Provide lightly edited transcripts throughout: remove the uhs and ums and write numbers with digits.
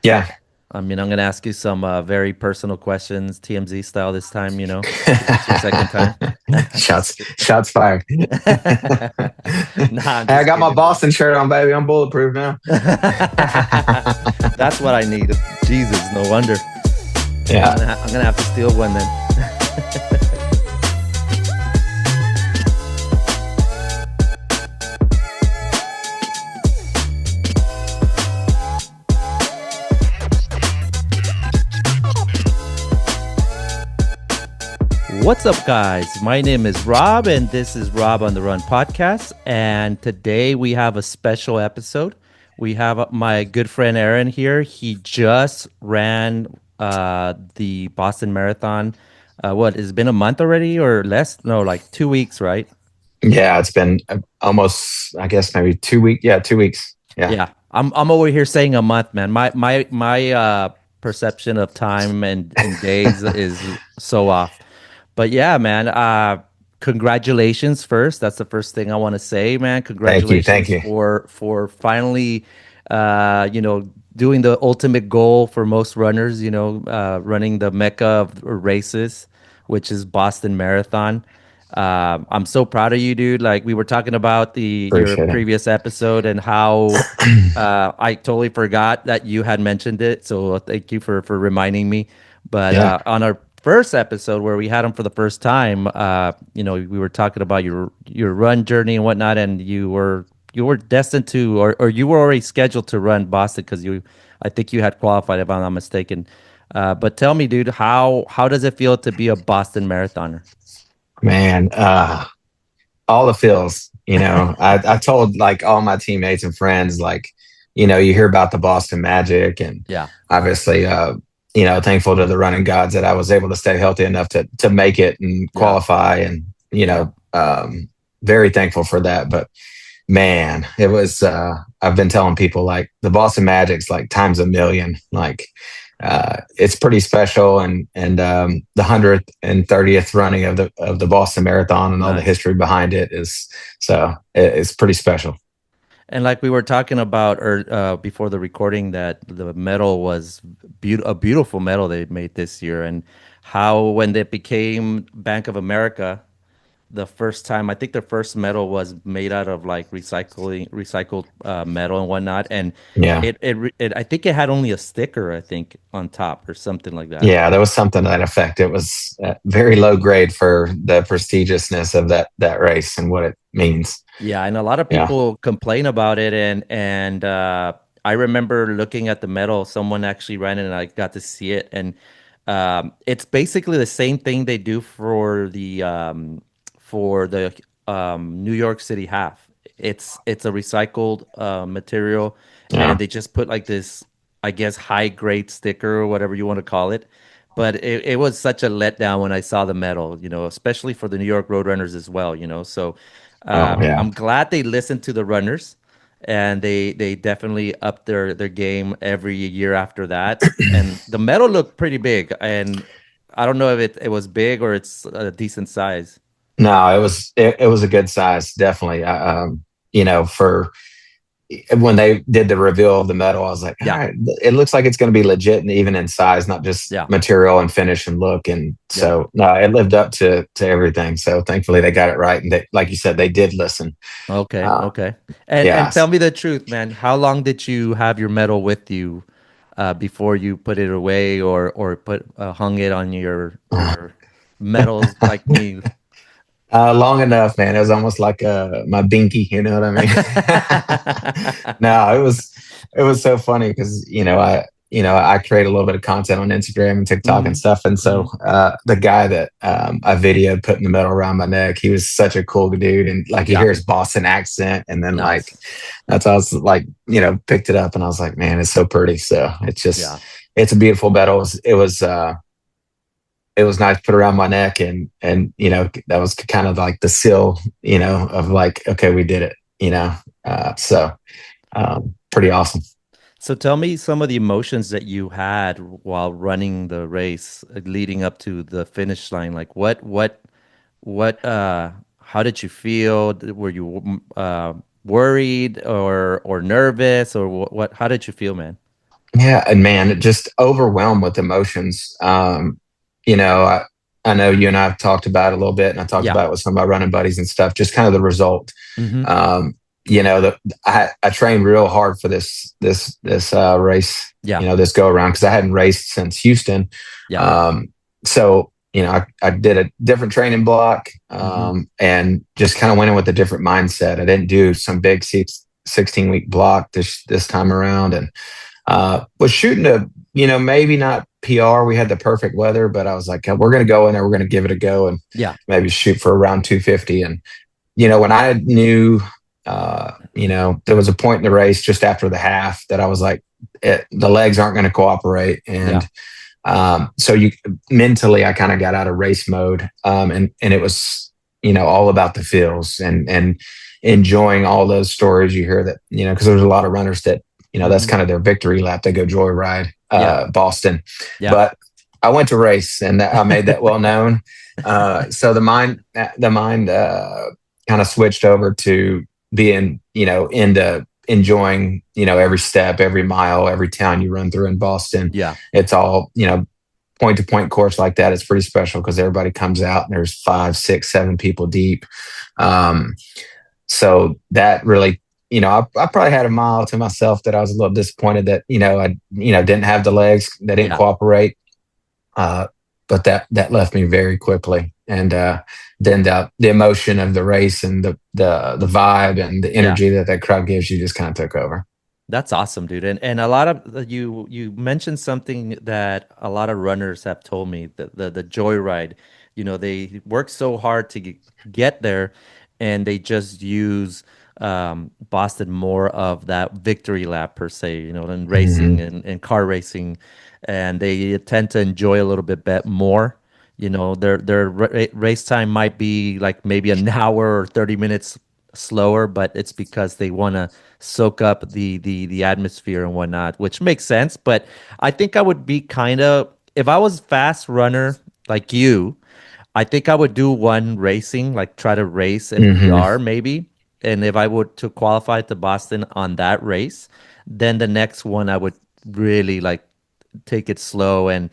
Yeah. I mean, I'm gonna ask you some very personal questions, TMZ style this time. Since it's your second time. Shots Just kidding. shots fired. Nah, I'm Hey, I just got my kidding, man. Boston shirt on, baby. I'm bulletproof now. That's what I need. Jesus, no wonder. Yeah. I'm gonna have to steal one then. What's up, guys? My name is Rob, and this is Rob on the Run podcast. And today we have a special episode. We have my good friend Aaron here. He just ran the Boston Marathon. What, it's been a month already or less? No, like 2 weeks, right? Yeah, it's been almost, I guess, maybe 2 weeks. Yeah, 2 weeks. Yeah. Yeah, I'm over here saying a month, man. My perception of time and days is so off. But yeah, man. Congratulations first. That's the first thing I want to say, man. Thank you. Thank Congratulations you. for finally, doing the ultimate goal for most runners. Running the mecca of races, which is Boston Marathon. I'm so proud of you, dude. Like we were talking about the your Appreciate it. previous episode and how I totally forgot that you had mentioned it. So thank you for reminding me. But Yeah. on our first episode where we had him for the first time, we were talking about your run journey and whatnot, and you were destined to, or you were already scheduled to run Boston because I think you had qualified if I'm not mistaken. But tell me, dude, how does it feel to be a Boston marathoner? Man, all the feels, I told like all my teammates and friends, like, you hear about the Boston Magic and Yeah. obviously, thankful to the running gods that I was able to stay healthy enough to make it and Yeah. qualify and, Yeah. very thankful for that. But man, it was, I've been telling people like the Boston Magic's like times a million, like, it's pretty special, and the 130th running of the Boston Marathon and all the Nice. history behind it is it's pretty special. And like we were talking about or before the recording, that the medal was a beautiful medal they made this year, and how when it became Bank of America, the first time I think the first metal was made out of like recycled metal and whatnot, and Yeah, I think it had only a sticker, I think, on top or something like that. yeah, there was something to that effect. It was very low grade for the prestigiousness of that race and what it means. Yeah, and a lot of Yeah, people complain about it, and I remember looking at the medal. Someone actually ran it, and I got to see it, and it's basically the same thing they do for the New York City half. It's a recycled material, and yeah. they just put like this, I guess, high grade sticker or whatever you want to call it. But it was such a letdown when I saw the medal, especially for the New York Roadrunners as well. So Oh yeah. I'm glad they listened to the runners, and they definitely upped their game every year after that. And the medal looked pretty big, and I don't know if it was big or it's a decent size. No, it was a good size, definitely. For when they did the reveal of the medal, I was like, all Yeah, right, it looks like it's going to be legit and even in size, not just yeah, material and finish and look. And yeah. so, no, it lived up to everything. So thankfully, they got it right, and they, like you said, they did listen. Okay, Uh, okay. And yeah, tell me the truth, man. How long did you have your medal with you before you put it away or put hung it on your medals like me? long enough, man. It was almost like my binky. You know what I mean? No, it was so funny because I create a little bit of content on Instagram and TikTok and Hmm. stuff, and so Hmm. the guy that I videoed putting the medal around my neck, he was such a cool dude, and like you Yeah, hear his Boston accent, and then like nice. that's how I was like picked it up, and I was like, man, it's so pretty. So Yeah. it's a beautiful medal. It was nice to put around my neck, and that was kind of like the seal of like, okay, we did it. So pretty awesome. So tell me some of the emotions that you had while running the race, leading up to the finish line. Like how did you feel? Were you worried or nervous or how did you feel, man? Yeah, and man, just overwhelmed with emotions. You know, I know you and I have talked about it a little bit, and I talked Yeah. about it with some of my running buddies and stuff. Just kind of the result. Hmm. Um, I trained real hard for this race. Yeah. This go around because I hadn't raced since Houston. Yeah. Um, so I did a different training block, Hmm. and just kind of went in with a different mindset. I didn't do some big 16-week block this time around, and was shooting maybe not PR. We had the perfect weather, but I was like, we're going to go in there, we're going to give it a go, and Yeah. maybe shoot for around 250. And when I knew, there was a point in the race just after the half that I was like, the legs aren't going to cooperate, Yeah. and so you mentally, I kind of got out of race mode, and it was all about the feels and enjoying all those stories you hear that because there's a lot of runners that that's Hmm. kind of their victory lap. They go joyride Yeah. Boston, Yeah. but I went to race and I made that well known. So the mind kind of switched over to being into enjoying every step, every mile, every town you run through in Boston. Yeah. It's all point to point course like that. It's pretty special because everybody comes out and there's 5, 6, 7 people deep. Um, so that really, I probably had a mile to myself that I was a little disappointed that, I, didn't have the legs, that didn't Yeah. cooperate. Uh, but that left me very quickly. And then the emotion of the race and the vibe and the Yeah. energy that crowd gives you just kind of took over. That's awesome, dude. And a lot of you mentioned something that a lot of runners have told me, the joyride. They work so hard to get there, and they just use Boston more of that victory lap per se, than racing Hmm. and car racing, and they tend to enjoy a little bit more. Their race time might be like maybe an hour or 30 minutes slower, but it's because they want to soak up the atmosphere and whatnot, which makes sense. But I think I would be kind of, if I was fast runner like you, I think I would do one racing, like try to race and Hmm. PR maybe. And if I would to qualify to Boston on that race, then the next one I would really like take it slow and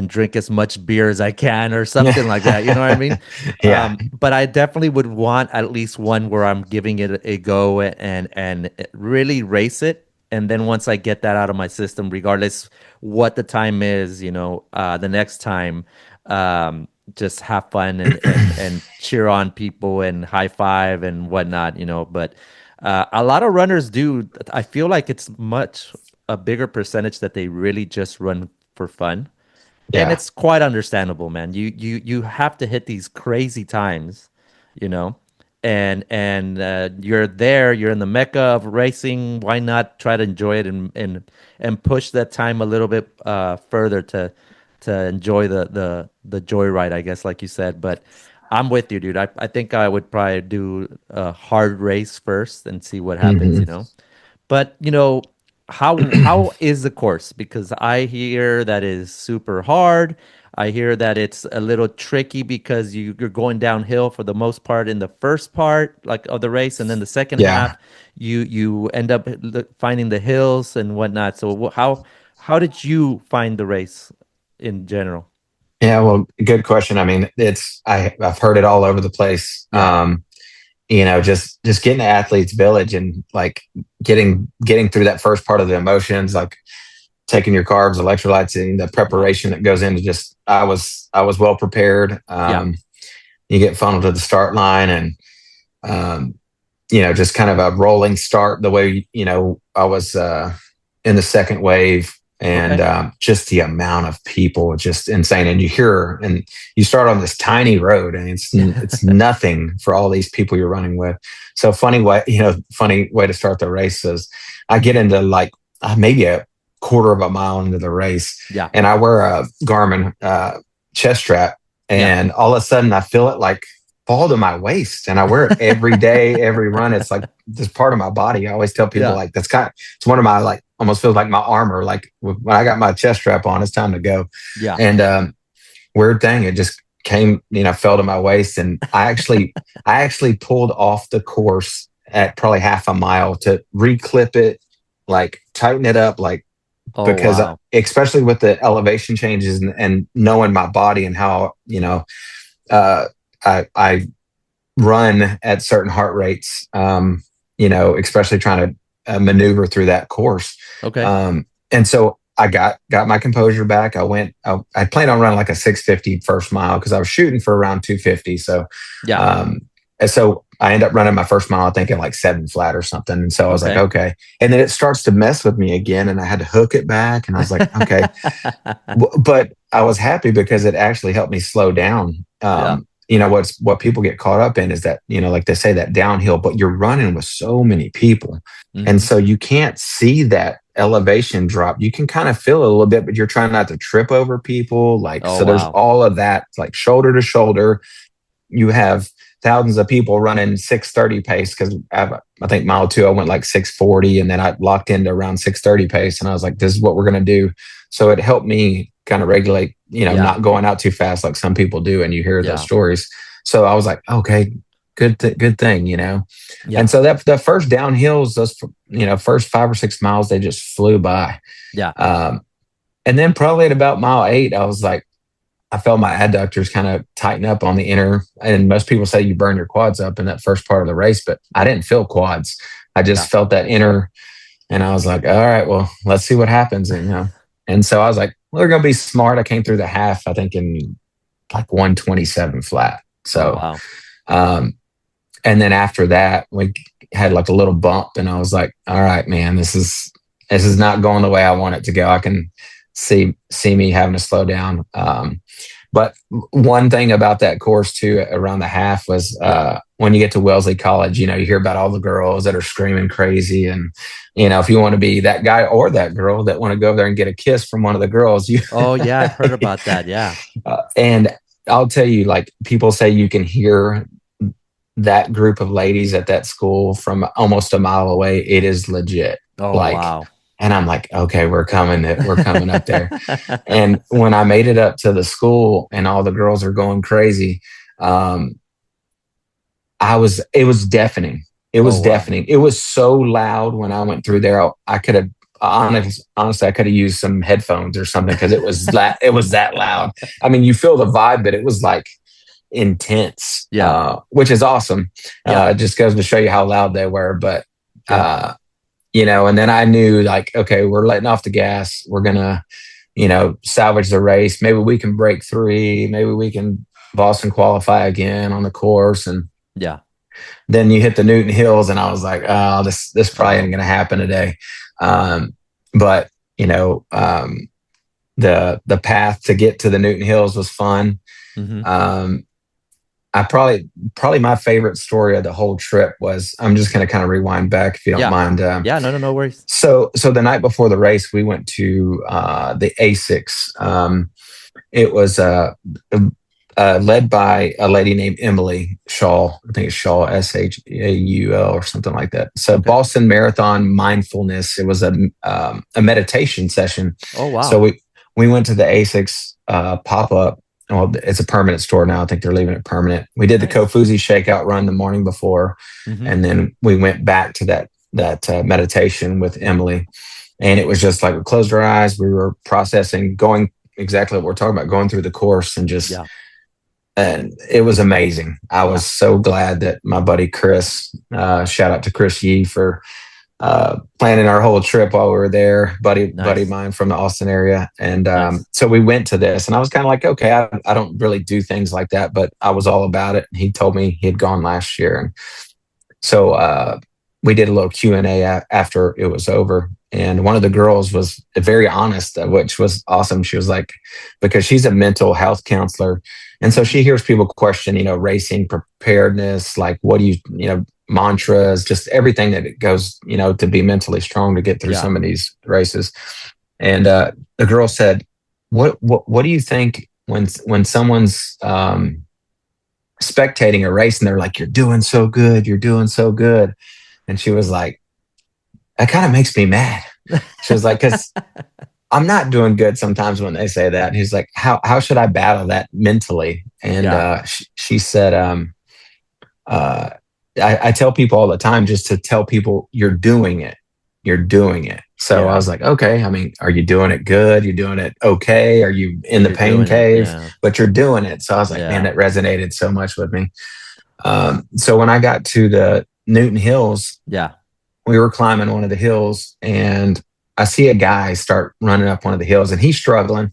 drink as much beer as I can or something like that. You know what I mean? Yeah. But I definitely would want at least one where I'm giving it a go and really race it. And then once I get that out of my system, regardless what the time is, the next time, just have fun and cheer on people and high five and whatnot, But a lot of runners do. I feel like it's much a bigger percentage that they really just run for fun, and Yeah. it's quite understandable, man. You have to hit these crazy times, you know, and you're there, you're in the mecca of racing. Why not try to enjoy it and push that time a little bit further to enjoy the joyride, I guess, like you said. But I'm with you, dude. I think I would probably do a hard race first and see what happens, Hmm. But how is the course? Because I hear that is super hard. I hear that it's a little tricky because you're going downhill for the most part in the first part, like of the race, and then the second Yeah. half, you end up finding the hills and whatnot. So how did you find the race in general? Yeah, well, good question. I mean, I've heard it all over the place. Yeah, Just getting to athletes village and like getting through that first part of the emotions, like taking your carbs, electrolytes, and the wow, preparation that goes into just I was well prepared. yeah, You get funneled to the start line and um, just kind of a rolling start the way I was in the second wave, and okay, just the amount of people just insane. And you start on this tiny road, and it's nothing for all these people you're running with. So funny way to start the race is I get into like maybe a quarter of a mile into the race, yeah, and I wear a Garmin chest strap, yeah, and all of a sudden I feel it like fall to my waist, and I wear it every day, every run. It's like this part of my body. I always tell people yeah, like it's one of my like almost feels like my armor. Like when I got my chest strap on, it's time to go. yeah. And weird thing, it just came, fell to my waist, and I actually pulled off the course at probably half a mile to reclip it, like tighten it up, like Oh, because wow. especially with the elevation changes and knowing my body and how, uh, I run at certain heart rates, especially trying to maneuver through that course. Okay. And so I got my composure back. I planned on running like a 650 first mile because I was shooting for around 250. Yeah. Um, so I ended up running my first mile, I think in like 7 flat or something. And so I was like, Okay. okay. And then it starts to mess with me again. And I had to hook it back. And I was like, okay. But I was happy because it actually helped me slow down. Yeah. What people get caught up in is that, like they say, that downhill, but you're running with so many people. And Hmm. so you can't see that elevation drop. You can kind of feel it a little bit, but you're trying not to trip over people. Oh, So there's wow. all of that, like shoulder to shoulder. You have thousands of people running 630 pace because I think mile 2 I went like 640, and then I locked into around 630 pace, and I was like, this is what we're going to do. So it helped me kind of regulate, Yeah. not going out too fast like some people do, and you hear those Yeah. stories. So I was like, okay, good thing. And Yeah. so that the first downhills, those first 5 or 6 miles, they just flew by. Yeah. um, and then probably at about mile 8, I was like, I felt my adductors kind of tighten up on the inner. And most people say you burn your quads up in that first part of the race, but I didn't feel quads. I Yeah. just felt that inner, and I was like, all right, well, let's see what happens. And so I was like, well, we're gonna be smart. I came through the half, I think, in like 127 flat. Oh, So, wow. um, and then after that, we had like a little bump, and I was like, all right, man, this is not going the way I want it to go. I can see me having to slow down. But one thing about that course too, around the half, was Yeah. when you get to Wellesley College, you hear about all the girls that are screaming crazy, and if you want to be that guy or that girl that want to go over there and get a kiss from one of the girls, you Oh, yeah. I've heard about that. Yeah. and I'll tell you, like, people say you can hear that group of ladies at that school from almost a mile away. It is legit. Oh, Like, wow. and I'm like, okay, we're coming up there. And when I made it up to the school and all the girls are going crazy, um, it was deafening. It Oh, was wow. deafening. It was so loud when I went through there. I could have, honestly, I could have used some headphones or something because it was that loud. I mean, you feel the vibe, but it was like intense, Yeah. which is awesome. Yeah. It just goes to show you how loud they were. But, Yeah. and then I knew, like, okay, we're letting off the gas. We're going to, salvage the race. Maybe we can break 3. Maybe we can Boston qualify again on the course. And Yeah. then you hit the Newton Hills, and I was like, oh, this probably Oh. ain't going to happen today. But, the path to get to the Newton Hills was fun. Hmm. Um, I probably my favorite story of the whole trip was, I'm just going to kind of rewind back if you don't Yeah. mind. Yeah. No, no, no worries. So the night before the race, we went to the A6. It was led by a lady named Emily Shaw. I think it's Shaw, Shaul, or something like that. So Okay. Boston Marathon Mindfulness. It was a meditation session. Oh, So wow. we went to the A6 pop up. Well, it's a permanent store now. I think they're leaving it permanent. We did the Nice. Kofuzi shakeout run the morning before, Hmm. and then we went back to that meditation with Emily. And it was just like we closed our eyes, we were processing, going exactly what we're talking about, going through the course, Yeah. and it was amazing. I Yeah. was so glad that my buddy Chris, shout out to Chris Yee for planning our whole trip while we were there, buddy of Nice. mine from the Austin area. And Nice. so we went to this, and I was kind of like, okay, I don't really do things like that, but I was all about it. He told me he had gone last year. And so we did a little Q&A after it was over. And one of the girls was very honest, which was awesome. She was like, because she's a mental health counselor. And so she hears people question, racing preparedness, like, what do mantras, just everything that it goes, to be mentally strong to get through Yeah. some of these races. And the girl said, what do you think when someone's spectating a race and they're like, you're doing so good, you're doing so good? And she was like, that kind of makes me mad. She was like, because I'm not doing good sometimes when they say that. And he's like, how should I battle that mentally? And Yeah. she said, I tell people all the time just to tell people you're doing it. you're doing it. So I Yeah. was like, okay, I mean, are you doing it good? You're doing it okay? Are you in But the you're pain doing it. cave? Yeah. But you're doing it. So I was like, man, Yeah. that resonated so much with me. So when I got to the Newton Hills, Yeah. we were climbing one of the hills, and I see a guy start running up one of the hills, and he's struggling.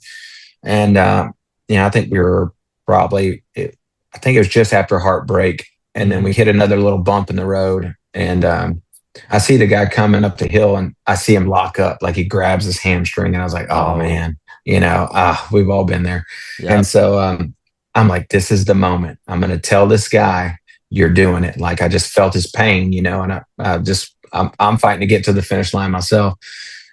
And I think we were I think it was just after Heartbreak, and then we hit another little bump in the road, and I see the guy coming up the hill, and I see him lock up, like he grabs his hamstring, and I was like, oh Oh, man, we've all been there. And yep. so I'm like, this is the moment. I'm going to tell this guy you're doing it. Like I just felt his pain, and I'm fighting to get to the finish line myself,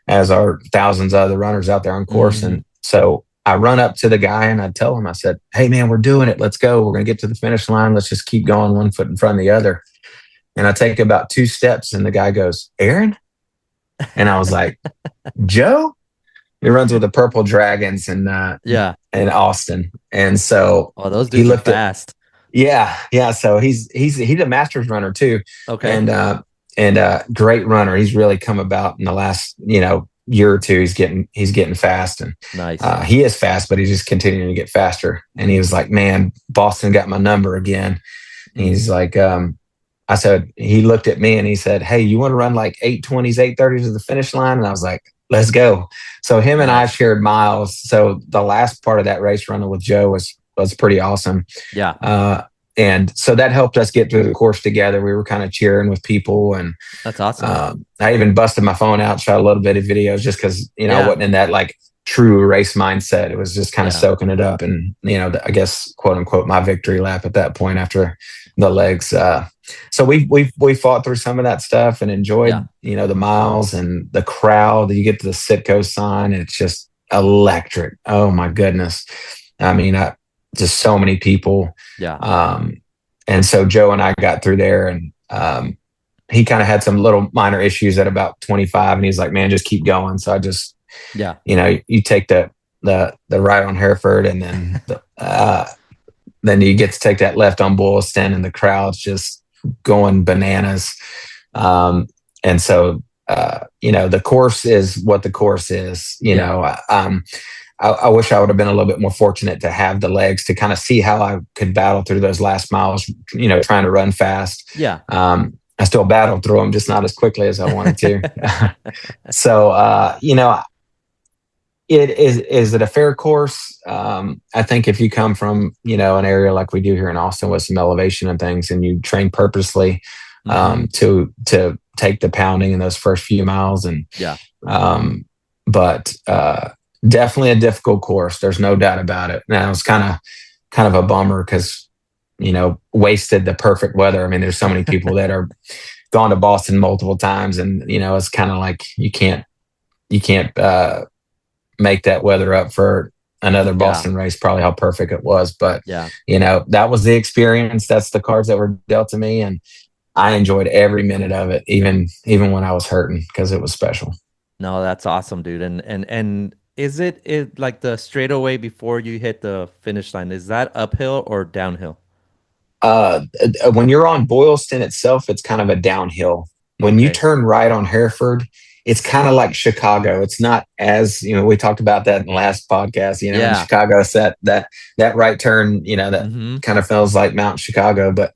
as are thousands of other runners out there on course. Hmm. And so I run up to the guy and I tell him, I said, hey man, we're doing it. Let's go. We're going to get to the finish line. Let's just keep going, one foot in front of the other. And I take about 2 steps and the guy goes, Aaron? And I was like, Joe? He runs with the Purple Dragons Yeah. in Austin. And so Oh, those he dudes are looked at, fast. yeah. So he's a Masters runner too. Okay. And great runner. He's really come about in the last, year or two. He's getting fast, and Nice. he is fast, but he's just continuing to get faster. And he was like, man, Boston got my number again. And he's like, I said, he looked at me and he said, hey, you want to run like 8:20s, 8:30s to the finish line? And I was like, let's go. So him and I Nice. shared miles. So the last part of that race running with Joe was pretty awesome. Yeah. And so that helped us get through the course together. We were kind of cheering with people, and That's awesome. I even busted my phone out, shot a little bit of videos, just because I Yeah. wasn't in that like true race mindset. It was just kind of Yeah. soaking it up, and I guess quote unquote my victory lap at that point after the legs. So we fought through some of that stuff and enjoyed the miles and the crowd. You get to the Sitco sign, and it's just electric. Oh my goodness! I mean, just so many people. Yeah. And so Joe and I got through there, and he kind of had some little minor issues at about 25, and he's like, man, just keep going. So I just, Yeah. you take the right on Hereford, and then you get to take that left on Boylston, and the crowd's just going bananas. And so, the course is what the course is, I wish I would have been a little bit more fortunate to have the legs to kind of see how I could battle through those last miles, trying to run fast. Yeah. I still battled through them, just not as quickly as I wanted to. So, is it a fair course? I think if you come from, an area like we do here in Austin with some elevation and things, and you train purposely to take the pounding in those first few miles, and but definitely a difficult course. There's no doubt about it. Now it's kind of a bummer because, wasted the perfect weather. I mean, there's so many people that are gone to Boston multiple times, and, it's kind of like you can't make that weather up for another Boston race, probably how perfect it was. But, that was the experience. That's the cards that were dealt to me. And I enjoyed every minute of it, even when I was hurting, because it was special. No, that's awesome, dude. And is it like the straightaway before you hit the finish line? Is that uphill or downhill? When you're on Boylston itself, it's kind of a downhill. When you turn right on Hereford, it's kind of like Chicago. It's not as, we talked about that in the last podcast, in Chicago, that right turn, that kind of feels like Mount Chicago, but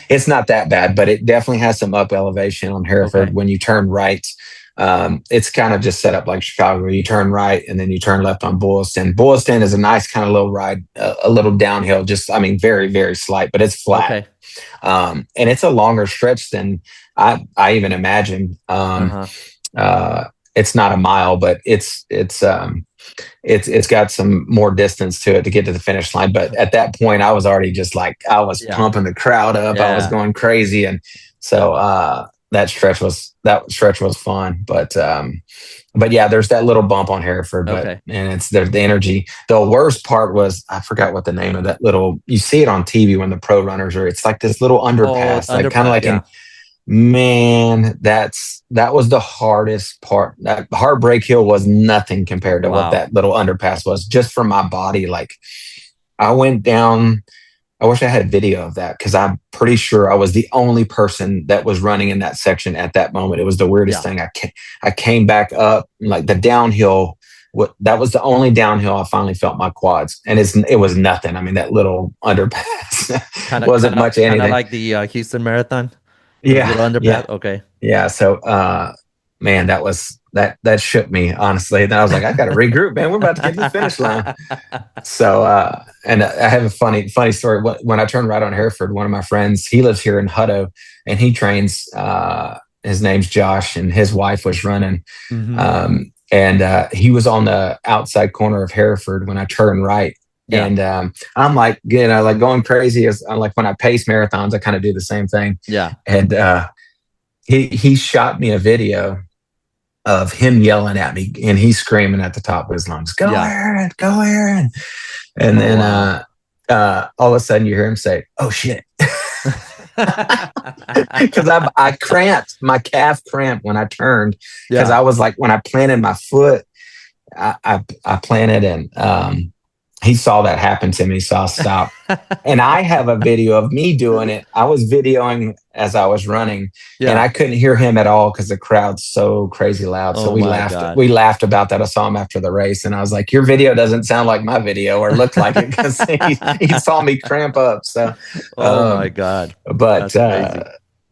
it's not that bad, but it definitely has some up elevation on Hereford. When you turn right. It's kind of just set up like Chicago. You turn right and then you turn left on Boylston. Boylston is a nice kind of little ride, a little downhill, very, very slight, but it's flat. Okay. And it's a longer stretch than I even imagined. It's not a mile, but it's got some more distance to it to get to the finish line. But at that point, I was already just like, I was pumping the crowd up. I was going crazy. And so, that stretch was fun, but yeah, there's that little bump on Hereford, and there's the energy. The worst part was, I forgot what the name of that little, you see it on TV when the pro runners are, it's like this little underpass, like kind of like man, that was the hardest part. That Heartbreak Hill was nothing compared to what that little underpass was, just for my body. Like I went down I wish I had video of that because I'm pretty sure I was the only person that was running in that section at that moment. It was the weirdest Yeah. thing. I came back up like the downhill. That was the only downhill I finally felt my quads, and it was nothing. I mean, that little underpass Kind of, wasn't much kind of anything. like the Houston Marathon, those Yeah, little yeah, underpass. Okay. yeah. So, man, that shook me honestly. Then I was like, I got to regroup, man. We're about to get to the finish line. So, and I have a funny story. When I turned right on Hereford, one of my friends, he lives here in Hutto, and he trains. His name's Josh, and his wife was running. Hmm. And he was on the outside corner of Hereford when I turned right. Yeah. And I'm like, like going crazy. As like when I pace marathons, I kind of do the same thing. Yeah. And he shot me a video of him yelling at me, and he's screaming at the top of his lungs, "Go Yeah. Aaron, go Aaron!" And Oh, then wow. all of a sudden you hear him say, "Oh shit." Because I cramped, my calf cramped when I turned, because Yeah. I was like, when I planted my foot, I planted, and he saw that happen to me, so I stopped. And I have a video of me doing it. I was videoing as I was running, and I Yeah. couldn't hear him at all because the crowd's so crazy loud. So Oh we my laughed. God. We laughed about that. I saw him after the race, and I was like, "Your video doesn't sound like my video, or look like it," because he saw me cramp up. So, Oh my um, God. but That's crazy.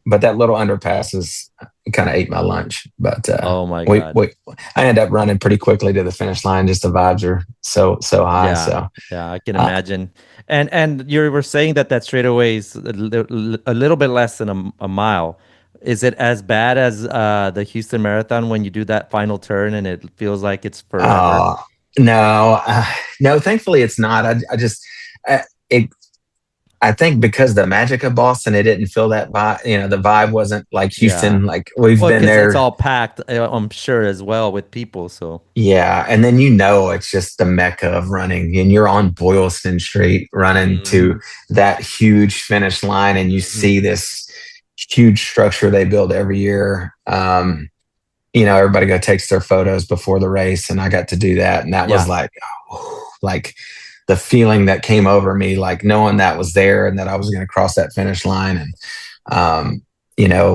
but that little underpass is kind of ate my lunch. But Oh my we God. we I ended up running pretty quickly to the finish line. Just the vibes are so high. Yeah. So Yeah, I can uh, imagine. And you were saying that that straightaway is a little bit less than a mile. Is it as bad as the Houston Marathon when you do that final turn and it feels like it's forever? uh, no, no. Thankfully, it's not. I just it. I think because the magic of Boston, it didn't feel that vibe. The vibe wasn't like Yeah. Houston. Like we've Well, been because it's there. all packed, I'm sure as well with people. So Yeah, and then it's just the mecca of running, and you're on Boylston Street running to hmm. that huge finish line, and you Hmm. see this huge structure they build every year. Everybody takes their photos before the race, and I got to do that, and that was Yeah. like, like the feeling that came over me, like knowing that was there and that I was going to cross that finish line, and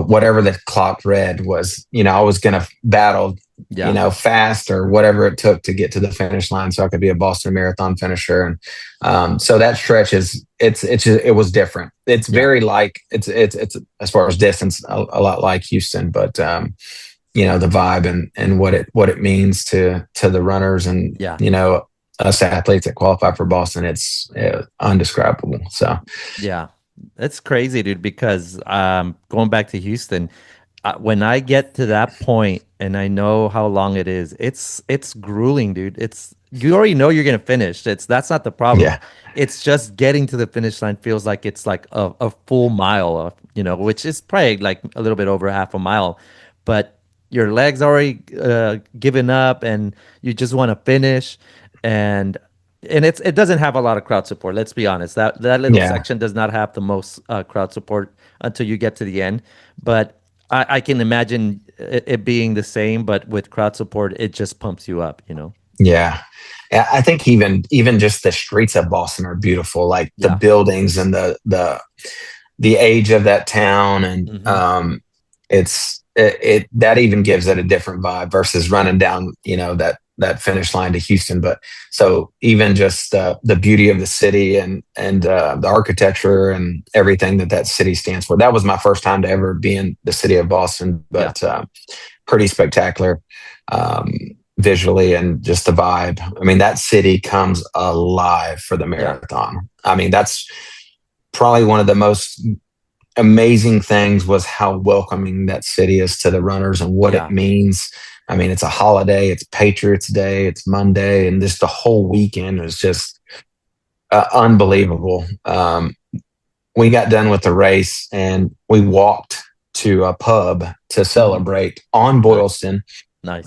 whatever the clock read was, I was going to battle, Yeah. fast or whatever it took to get to the finish line so I could be a Boston Marathon finisher. And so that stretch it was different. It's Yeah. very like it's as far as distance, a lot like Houston, but the vibe and what it means to the runners, and Yeah. us athletes that qualify for Boston, it's undescribable. So Yeah. It's crazy, dude, because going back to Houston, when I get to that point and I know how long it is, it's grueling, dude. It's you already know you're gonna finish. That's not the problem. yeah, It's just getting to the finish line feels like it's like a full mile of, which is probably like a little bit over half a mile, but your legs already given up and you just want to finish, and it doesn't have a lot of crowd support. Let's be honest. That little yeah, section does not have the most crowd support until you get to the end. But I can imagine it being the same, but with crowd support, it just pumps you up. yeah. I think even just the streets of Boston are beautiful, like the Yeah. buildings and the age of that town, and Hmm. it that even gives it a different vibe versus running down that finish line to Houston. But so even just the beauty of the city, and the architecture and everything that city stands for. That was my first time to ever be in the city of Boston, Yeah. but pretty spectacular, visually, and just the vibe. I mean, that city comes alive for the Yeah. marathon. I mean, that's probably one of the most amazing things, was how welcoming that city is to the runners and what it Yeah. means. I mean, it's a holiday, it's Patriots Day, it's Monday, and just the whole weekend is just unbelievable. We got done with the race and we walked to a pub to Hmm. celebrate on Nice. Boylston. Nice.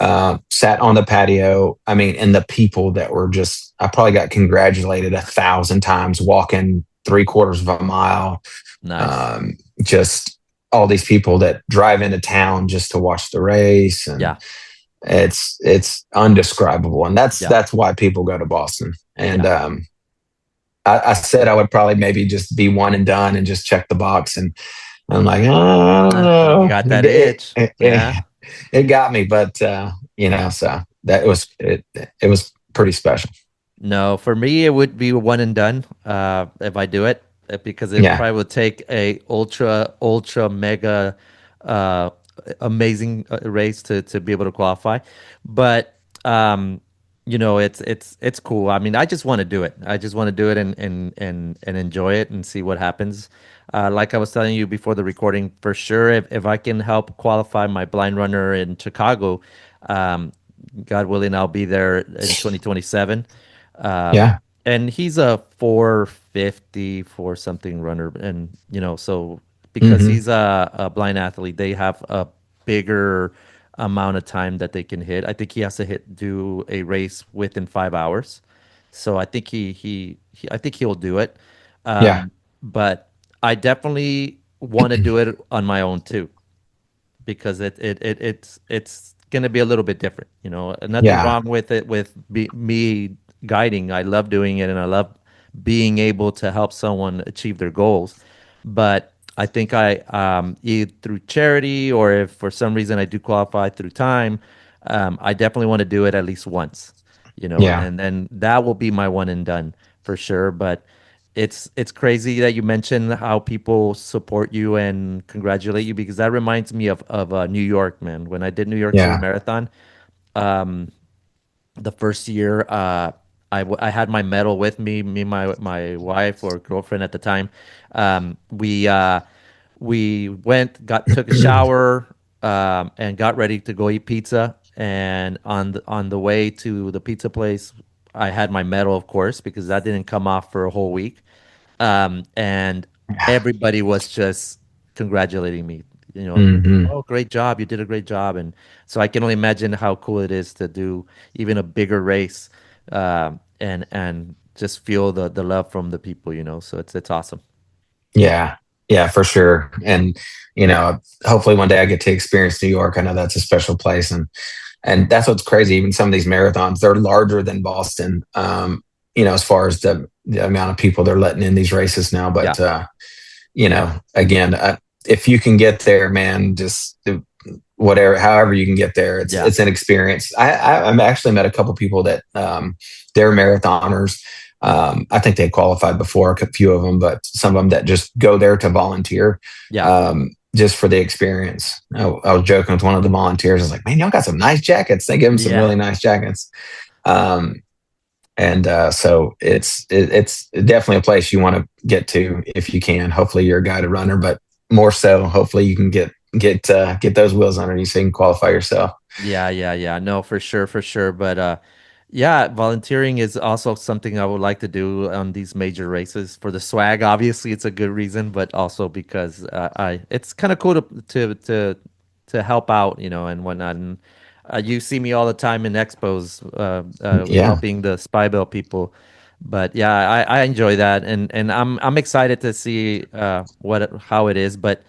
Sat on the patio. I mean, and the people that were just, I probably got congratulated 1,000 times walking 3/4 of a mile. Nice. Um, just all these people that drive into town just to watch the race, and Yeah. it's undescribable. And that's Yeah. that's why people go to Boston. And Yeah. I said I would probably maybe just be one and done and just check the box. And I'm like, oh, I don't You know. got that itch. Yeah. It got me, but so it was pretty special. No, for me it would be one and done if I do it because it Yeah, probably would take a ultra mega uh, amazing race to be able to qualify. But it's cool. I mean, I just want to do it. I just want to do it and enjoy it and see what happens. Like I was telling you before the recording, for sure, if I can help qualify my blind runner in Chicago, um, God willing, I'll be there in 2027. Um, yeah, and he's a 450 for something runner, and so because hmm he's a blind athlete, they have a bigger amount of time that they can hit. I think he has to do a race within 5 hours, so I think I think he'll do it. yeah, But I definitely want to do it on my own too because it's gonna be a little bit different. Nothing yeah, wrong with it with me guiding. I love doing it, and I love being able to help someone achieve their goals. But I think either through charity or if for some reason I do qualify through time, I definitely want to do it at least once. yeah, And then that will be my one and done for sure. But it's crazy that you mentioned how people support you and congratulate you because that reminds me of New York, man. When I did New York City yeah, Marathon, the first year, I had my medal with me, my wife or girlfriend at the time. We took a shower, and got ready to go eat pizza. And on the way to the pizza place, I had my medal, of course, because that didn't come off for a whole week. And everybody was just congratulating me. hmm Oh, great job! You did a great job, and so I can only imagine how cool it is to do even a bigger race, and just feel the love from the people. So it's awesome. yeah, yeah, for sure. And you know, hopefully one day I get to experience New York. I know that's a special place, and that's what's crazy. Even some of these marathons, they're larger than Boston. As far as the amount of people they're letting in these races now. Yeah, But again, if you can get there, man, just whatever, however you can get there, yeah, it's an experience. I've actually met a couple people that they're marathoners. I think they qualified before, a few of them, but some of them that just go there to volunteer, yeah, just for the experience. I was joking with one of the volunteers. I was like, "Man, y'all got some nice jackets." They give them some yeah. really nice jackets. Um, and so it's definitely a place you want to get to if you can. Hopefully, you're a guided runner, but more so, hopefully, you can get those wheels under you so you can qualify yourself. Yeah, yeah, yeah. No, for sure, for sure. But yeah, volunteering is also something I would like to do on these major races for the swag. Obviously, it's a good reason, but also because I it's kind of cool to help out, and whatnot. And you see me all the time in expos, Yeah, helping the spy belt people. But yeah, I enjoy that, and I'm excited to see how it is. But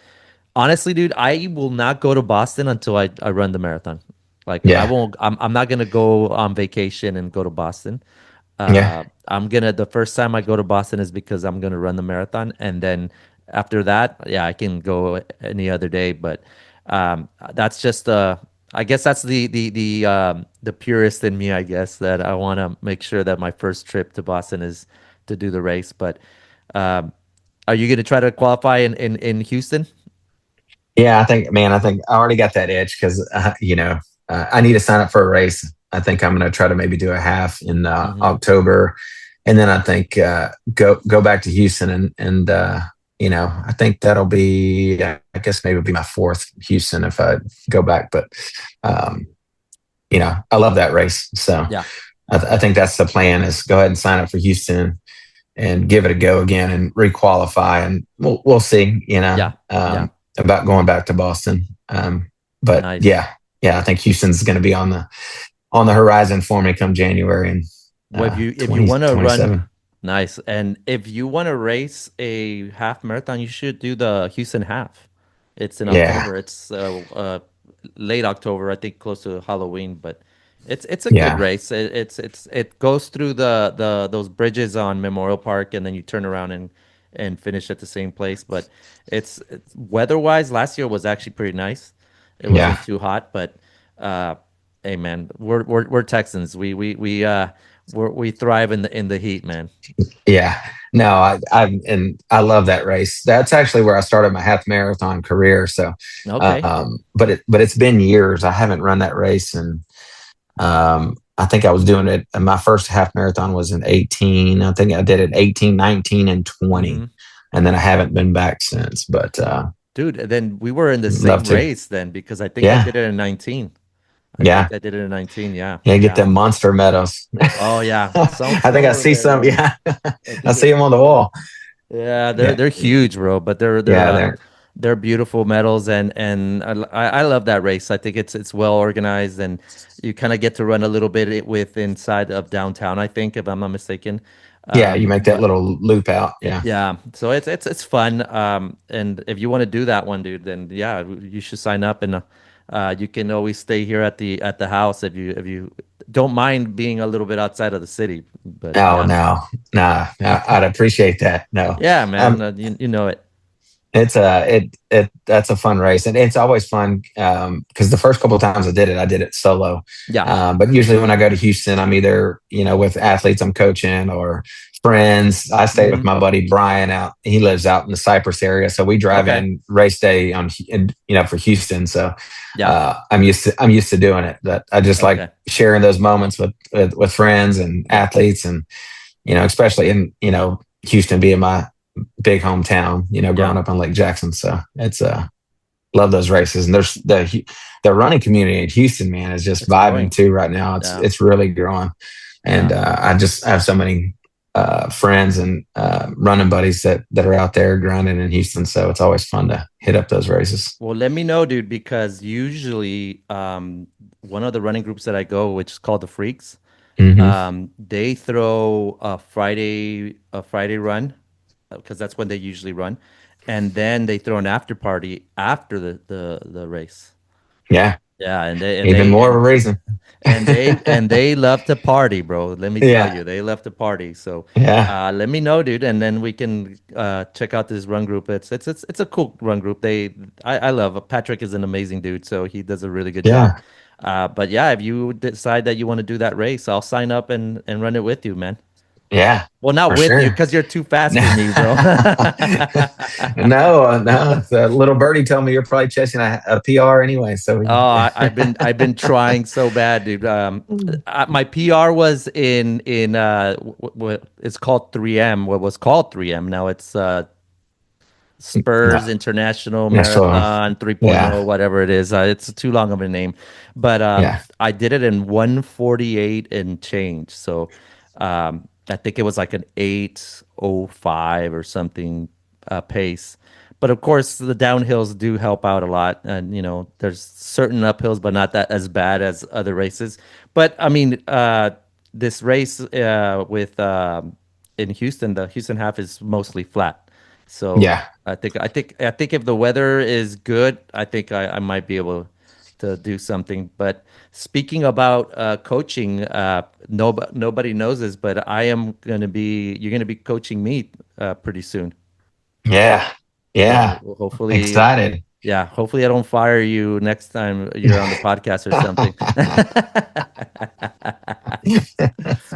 honestly, dude, I will not go to Boston until I run the marathon. Like I yeah, won't. I'm not gonna go on vacation and go to Boston. yeah, I'm gonna. The first time I go to Boston is because I'm gonna run the marathon, and then after that, yeah, I can go any other day. But that's just I guess that's the purist in me. I guess that I want to make sure that my first trip to Boston is to do the race. But um, are you gonna try to qualify in Houston? yeah. I think I already got that itch because I need to sign up for a race. I think I'm going to try to maybe do a half in Hmm. October, and then I think go back to Houston and I think that'll be I guess maybe it'll be my fourth Houston if I go back, but um, I love that race, so Yeah, I think that's the plan is go ahead and sign up for Houston and give it a go again and requalify, and we'll see, yeah, yeah. about going back to Boston. But Nice. yeah, I think Houston's going to be on the horizon for me come January and Well, if you want to run, 2027. nice. And if you want to race a half marathon, you should do the Houston half. It's in Yeah, October. It's late October, I think, close to Halloween. But It's a good Yeah. race. It goes through the those bridges on Memorial Park, and then you turn around and finish at the same place. But it's weather-wise, last year was actually pretty nice. It Yeah. wasn't too hot, but uh, hey man, we're Texans. We thrive in the heat, man. Yeah. No, I love that race. That's actually where I started my half marathon career. So, Okay. but it's been years. I haven't run that race, and I think I was doing it. And my first half marathon was in 18. I think I did it 18, 19, and 20, Hmm. and then I haven't been back since. But Dude, then we were in the love same to. race then because I think I Yeah. did it in 19. I think Yeah. I did it in 19. Yeah. Yeah. Get Yeah. them monster medals. Oh yeah. I think I Somewhere see there, some. man. Yeah. I I think see it's them on the wall. yeah, Yeah. they're huge, bro, but Yeah. They're, they're beautiful medals and I love that race. I think it's well organized and you kind of get to run a little bit with inside of downtown, I think, if I'm not mistaken. yeah. You make that But little loop out. Yeah. yeah, so it's fun. And if you want to do that one, dude, then yeah, you should sign up and you can always stay here at the house if you don't mind being a little bit outside of the city. But Oh yeah. no, nah. I'd appreciate that. No, Yeah, um, man, you know it. it's it that's a fun race, and it's always fun because the first couple of times I did it solo. Yeah. But usually when I go to Houston, I'm either with athletes I'm coaching or friends. I stay with Hmm. my buddy Brian out. He lives out in the Cypress area, so we drive Okay. in race day for Houston. So Yeah. I'm used to doing it. That I just like Okay. sharing those moments with friends and Yeah. athletes, and especially in Houston being my big hometown, Yeah. growing up on Lake Jackson. So it's love those races. And there's the running community in Houston, man, is just It's vibing growing. too right now. It's Yeah. it's really growing. And Yeah. I just have so many friends and running buddies that are out there grinding in Houston. So it's always fun to hit up those races. Well, let me know, dude, because usually one of the running groups that I go, which is called the Freaks, Hmm. they throw a Friday run because that's when they usually run, and then they throw an after party after the race. Yeah. Yeah, Even more of a reason. and they love to party, bro. Let me tell Yeah. you, they love to party. So, Yeah. let me know, dude, and then we can check out this run group. It's a cool run group. I love Patrick is an amazing dude, so he does a really good job. Yeah. But yeah, if you decide that you want to do that race, I'll sign up and run it with you, man. Yeah. Well, not For with you sure. because you're too fast No, for me, bro. no. The little birdie told me you're probably chasing a PR anyway. So Oh, I've been trying so bad, dude. My PR was in what it's called 3M. What was called 3M. Now it's no, Spurs International no, so Marathon 3.0, yeah, whatever it is. It's too long of a name, but yeah, I did it in 148 and change. So I think it was like an 8:05 or something pace. But of course, the downhills do help out a lot, and there's certain uphills, but not that as bad as other races. But I mean, this race with in Houston, the Houston half is mostly flat. So yeah, I think if the weather is good, I think I might be able to do something. But speaking about coaching, nobody knows this, but you're gonna be coaching me pretty soon. yeah, yeah. So hopefully, Excited. yeah, hopefully I don't fire you next time you're on the podcast or something.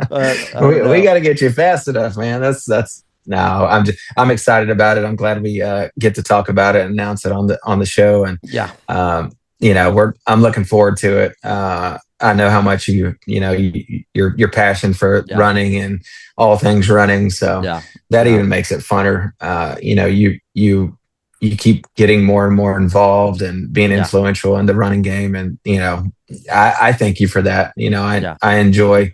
But I don't we know. got to get you fast enough, man. That's no. I'm excited about it. I'm glad we get to talk about it and announce it on the show. And Yeah, I'm looking forward to it. I know how much your passion for yeah, running and all things running. So yeah, that yeah, even makes it funner. You keep getting more and more involved and being yeah, influential in the running game. And, I thank you for that. yeah, I enjoy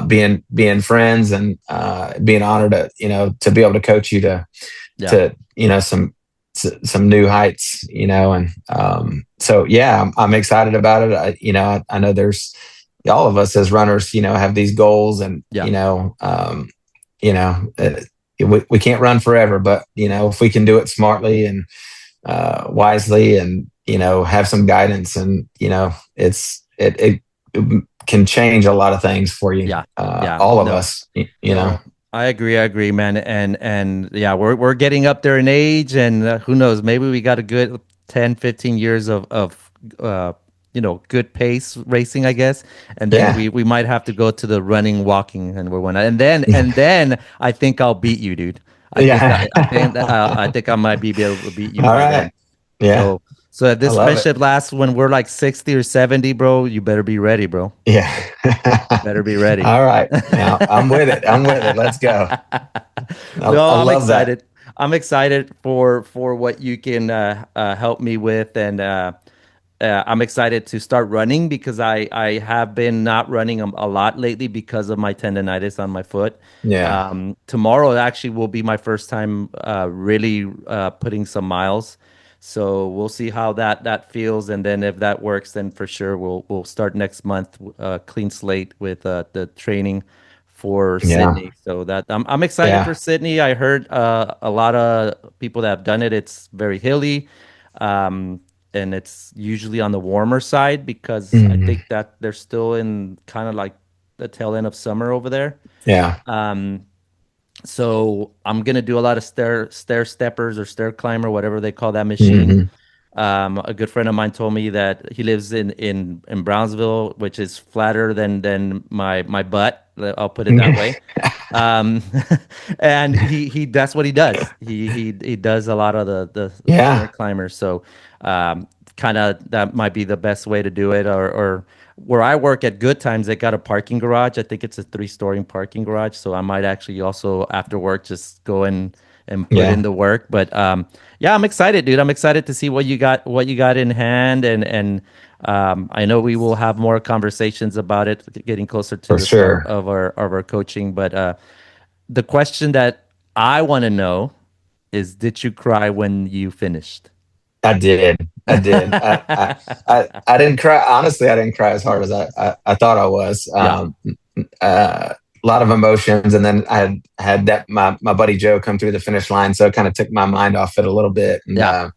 being friends and being honored to be able to coach you yeah, to some new heights, and so yeah, I'm excited about it. I know there's all of us as runners, have these goals, and yeah, you know, uh, we can't run forever, but if we can do it smartly and wisely, and have some guidance, and it's it can change a lot of things for you. Yeah, yeah, All of no, us, no, I agree, man, and yeah, we're getting up there in age, and who knows, maybe we got a good 10, 15 years of uh, good pace racing, I guess, and then yeah, we might have to go to the running, walking, and we're one, and then I think I'll beat you, dude. yeah. I think I might be able to beat you All by right. then. Yeah, So so if I this love it. friendship lasts when we're like 60 or 70, bro, you better be ready, bro. Yeah. Better be ready. All right. Now I'm with it. I'm with it. Let's go. No, I I'm love that. excited. I'm excited for what you can help me with, and I'm excited to start running because I have been not running a lot lately because of my tendonitis on my foot. Yeah. Tomorrow actually will be my first time really putting some miles, so we'll see how that feels, and then if that works, then for sure we'll start next month, clean slate with the training for Yeah. Sydney. So that I'm excited Yeah. for Sydney. I heard a lot of people that have done it. It's very hilly, um, and it's usually on the warmer side because I Mhm. think that they're still in kind of like the tail end of summer over there. Yeah. Um, so I'm gonna do a lot of stair steppers or stair climber, whatever they call that machine. Hmm. A good friend of mine told me that he lives in Brownsville, which is flatter than my butt. I'll put it that way. Um, and he that's what he does. He does a lot of the stair Yeah. climbers. So kind of that might be the best way to do it. Or where I work at Good Times, they got a parking garage. I think it's a three-story parking garage. So I might actually also after work just go and put in Yeah. the work. But yeah, I'm excited, dude. I'm excited to see what you got in hand, and I know we will have more conversations about it, getting closer to For the start sure. of our coaching. But the question that I want to know is, did you cry when you finished? I did. I did. I didn't cry. Honestly, I didn't cry as hard as I thought I was. Yeah. A lot of emotions, and then I had that my buddy Joe come through the finish line, so it kind of took my mind off it a little bit. And Yeah.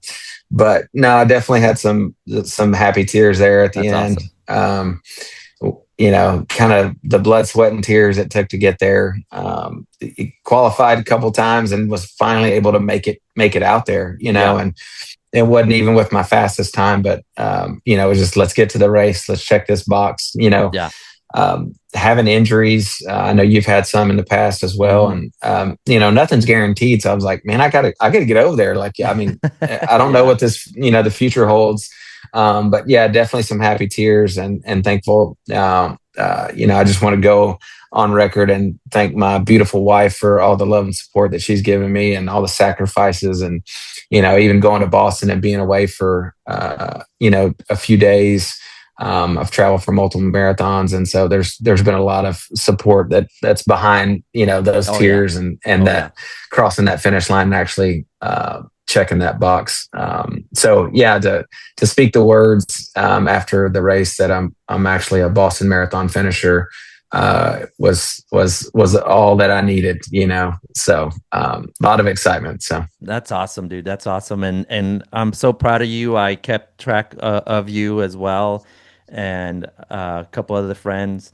but no, I definitely had some happy tears there at the That's end. awesome. Kind of the blood, sweat, and tears it took to get there. He qualified a couple times and was finally able to make it out there. Yeah. And it wasn't even with my fastest time, but it was just let's get to the race, let's check this box. Yeah. Having injuries, I know you've had some in the past as well, Hmm. and nothing's guaranteed. So I was like, man, I gotta get over there. Like, I mean, I don't know Yeah. what this the future holds, but yeah, definitely some happy tears and thankful. I just want to go on record and thank my beautiful wife for all the love and support that she's given me and all the sacrifices and even going to Boston and being away for a few days. I've traveled for multiple marathons, and so there's been a lot of support that's behind those Oh yeah. tears and Oh yeah. that crossing that finish line and actually checking that box. So yeah, to speak the words after the race that I'm actually a Boston Marathon finisher was all that I needed. So a lot of excitement. So That's awesome, dude. That's awesome, and I'm so proud of you. I kept track of you as well, and a couple other friends,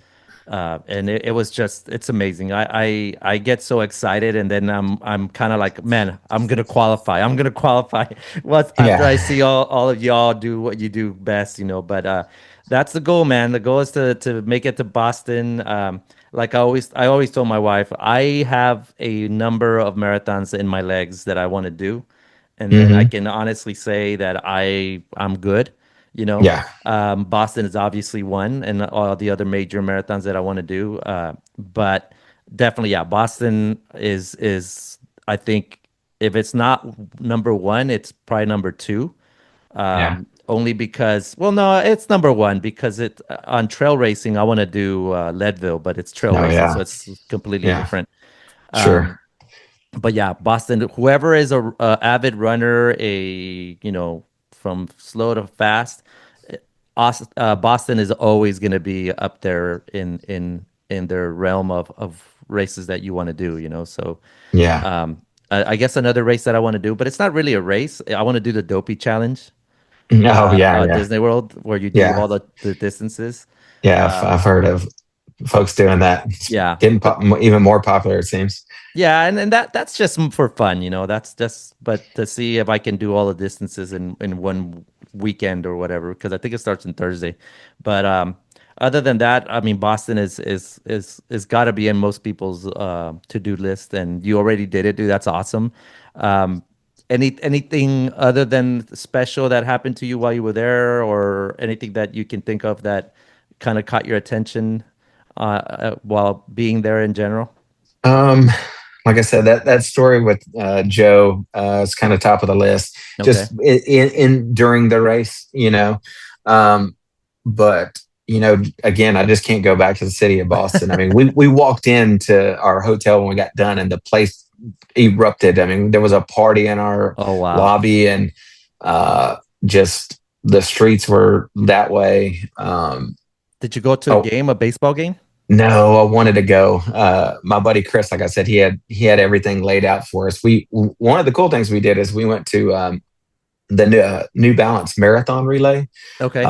and it was just it's amazing. I get so excited, and then I'm kind of like, man, I'm gonna qualify. I'm gonna qualify. What after I yeah, see all of y'all do what you do best, But that's the goal, man. The goal is to make it to Boston. Like I always told my wife, I have a number of marathons in my legs that I want to do, and then I hmm, can honestly say that I'm good. yeah, Boston is obviously one, and all the other major marathons that I want to do. But definitely, yeah, Boston is I think if it's not number one, it's probably number two. yeah. Only because, well, no, it's number one because it on trail racing, I want to do Leadville, but it's trail Oh racing, so yeah, it's completely yeah, different. sure. Um, but yeah, Boston, whoever is a avid runner, from slow to fast, Boston is always going to be up there in their realm of races that you want to do, So Yeah. I guess another race that I want to do, but it's not really a race. I want to do the Dopey Challenge, Oh yeah, yeah, Disney World, where you do yeah. all the distances. Yeah, Um, I've heard of folks doing that. It's yeah, getting but even more popular, it seems. yeah, and that's just for fun, you know. That's just but to see if I can do all the distances in one weekend or whatever, because I think it starts on Thursday. But other than that, I mean, Boston is got to be in most people's to-do list, and you already did it, dude. That's awesome. Anything other than special that happened to you while you were there, or anything that you can think of that kind of caught your attention while being there in general? Um, like I said, that story with Joe is kind of top of the list. Okay. Just in during the race, um, but again, I just can't go back to the city of Boston. I mean, we walked into our hotel when we got done, and the place erupted. I mean, there was a party in our Oh wow. lobby, and uh, just the streets were that way. Did you go to a Oh, game, a baseball game? no, I wanted to go. My buddy Chris, like I said, he had everything laid out for us. We One of the cool things we did is we went to the New Balance marathon relay. Okay.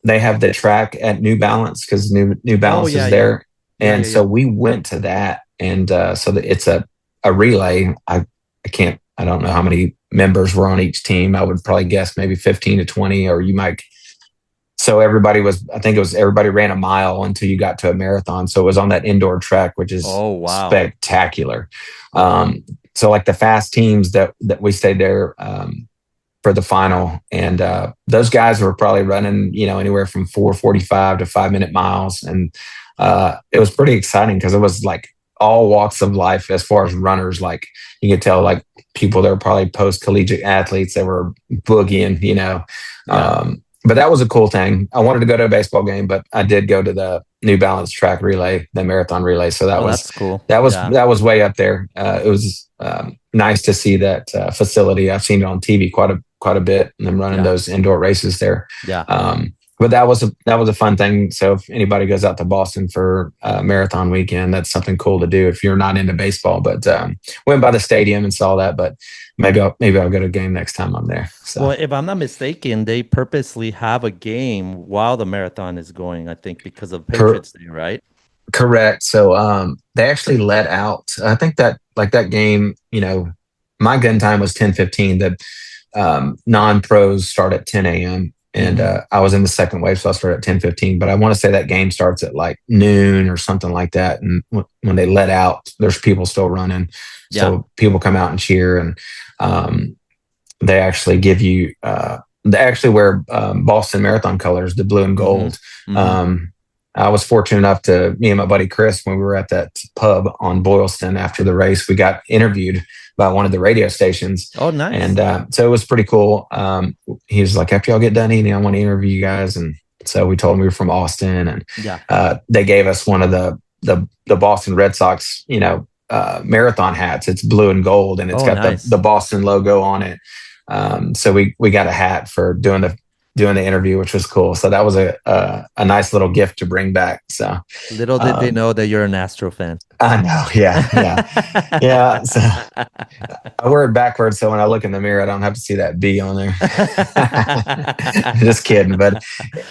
They have the track at New Balance because New Oh Balance yeah, is yeah. there, Yeah, and yeah, so yeah. we went to that, and so that it's a relay. I can't. I don't know how many members were on each team. I would probably guess maybe 15 to 20, or you might. So everybody was, I think it was everybody ran a mile until you got to a marathon. So it was on that indoor track, which is Oh wow. spectacular. So like the fast teams that we stayed there for the final, and those guys were probably running, anywhere from 4:45 to 5 minute miles, and it was pretty exciting because it was like all walks of life as far as runners. Like you could tell, like people that were probably post collegiate athletes that were boogieing. Yeah. But that was a cool thing. I wanted to go to a baseball game, but I did go to the New Balance track relay, the marathon relay. So that Oh, was that's cool. that was Yeah. that was way up there. It was nice to see that facility. I've seen it on TV quite a bit, and them running Yeah. those indoor races there. Yeah. But that was a fun thing. So if anybody goes out to Boston for marathon weekend, that's something cool to do if you're not into baseball. But went by the stadium and saw that. But maybe I'll go to a game next time I'm there. So. Well, if I'm not mistaken, they purposely have a game while the marathon is going, I think, because of Cor- Patriots Day, right? Correct. So they actually let out. I think that like that game. My gun time was 10:15. The non pros start at 10 a.m. And Hmm. I was in the second wave, so I started at 10:15. But I want to say that game starts at like noon or something like that. And when they let out, there's people still running, Yeah. so people come out and cheer, and um, they actually give you. They actually wear Boston Marathon colors, the blue and Hmm. gold. Hmm. Um, I was fortunate enough to me and my buddy Chris when we were at that pub on Boylston after the race. We got interviewed by one of the radio stations, Oh, nice. and so it was pretty cool. He was like, "After y'all get done eating, I want to interview you guys." And so we told him we were from Austin, and Yeah. they gave us one of the Boston Red Sox, marathon hats. It's blue and gold, and it's Oh, got the nice. Boston logo on it. So we got a hat for doing the interview, which was cool. So that was a nice little gift to bring back. So Little did they um, know that you're an Astro fan. I know, yeah, yeah, yeah. So I wear it backwards, so when I look in the mirror, I don't have to see that B on there. Just kidding, but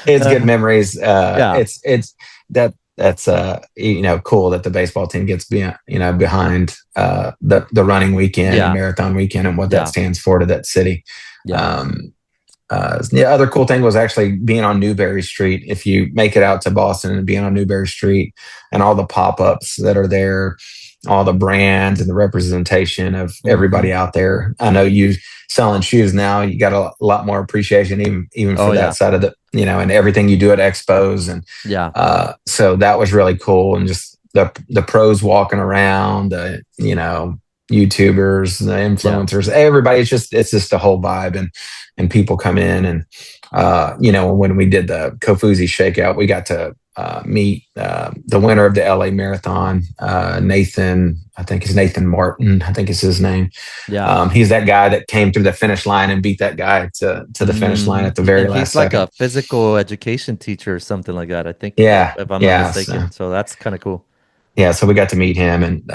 it's good memories. Yeah. It's that's cool that the baseball team gets behind the running weekend and Yeah. marathon weekend and what that Yeah. stands for to that city. Yeah. The other cool thing was actually being on Newberry Street. If you make it out to Boston and being on Newberry Street and all the pop-ups that are there, all the brands and the representation of Hmm. everybody out there. I know you selling shoes now, you got a lot more appreciation even Oh for yeah. that side of and everything you do at expos. And Yeah. so that was really cool. And just the pros walking around, YouTubers, the Yeah. influencers, everybody. It's just a whole vibe, and people come in, and when we did the Kofuzi shakeout, we got to meet the winner of the LA Marathon, Nathan. I think it's Nathan Martin. I think is his name. Yeah. He's that guy that came through the finish line and beat that guy to the finish line at the very And last he's like second. a physical education teacher or something like that, I think, Yeah, if I'm not yeah. So, mistaken. So that's kind of cool. yeah, so we got to meet him, and